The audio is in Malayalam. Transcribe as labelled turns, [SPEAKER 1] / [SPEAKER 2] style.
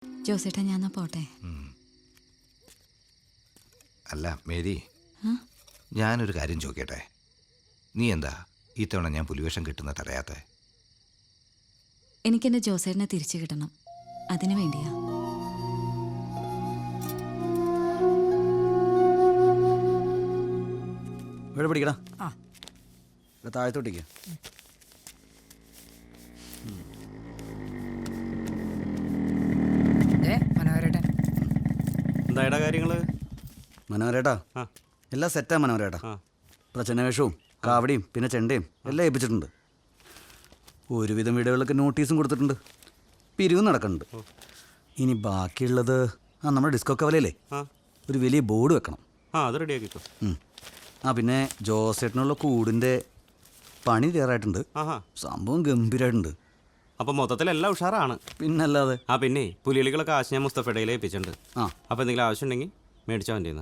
[SPEAKER 1] ജോസേട്ടാ ഞാൻ പോട്ടെ.
[SPEAKER 2] അല്ല മേരി, ഞാനൊരു കാര്യം ചോദിക്കട്ടെ? നീ എന്താ ഇത്തവണ ഞാൻ പുലിവേഷം കിട്ടുന്ന തടയാത്ത?
[SPEAKER 1] എനിക്കെൻ്റെ ജോസേട്ടനെ തിരിച്ചു കിട്ടണം, അതിനു വേണ്ടിയാ.
[SPEAKER 3] ഇവിടെ പിടിക്കടാ. താഴത്തോട്ടിക്ക.
[SPEAKER 4] എന്തായടാ കാര്യങ്ങള്?
[SPEAKER 3] മനോഹരേട്ടാ, എല്ലാം സെറ്റാ മനോഹരേട്ടാ. പ്രചനവേഷവും കാവടിയും പിന്നെ ചെണ്ടയും എല്ലാം ഏൽപ്പിച്ചിട്ടുണ്ട്. ഒരുവിധം വീടുകളിലൊക്കെ നോട്ടീസും കൊടുത്തിട്ടുണ്ട്. പിരിവും നടക്കുന്നുണ്ട്. ഇനി ബാക്കിയുള്ളത് നമ്മുടെ ഡിസ്കോ കവലയിലേ ഒരു വലിയ ബോർഡ് വെക്കണം.
[SPEAKER 4] അത് റെഡിയാക്കിക്കോ.
[SPEAKER 3] പിന്നെ ജോസേട്ടനുള്ള കൂടിൻ്റെ പണി തയ്യാറായിട്ടുണ്ട്. സംഭവം ഗംഭീരമായിട്ടുണ്ട്.
[SPEAKER 4] അപ്പം മൊത്തത്തിലെല്ലാം ഉഷാറാണ്.
[SPEAKER 3] പിന്നല്ലാതെ.
[SPEAKER 4] പിന്നെ പുലികളികളൊക്കെ ആശയം മുസ്തഫയുടെ ഏൽപ്പിച്ചിട്ടുണ്ട്. അപ്പോൾ എന്തെങ്കിലും ആവശ്യം ഉണ്ടെങ്കിൽ മേടിച്ചാൽ മതി.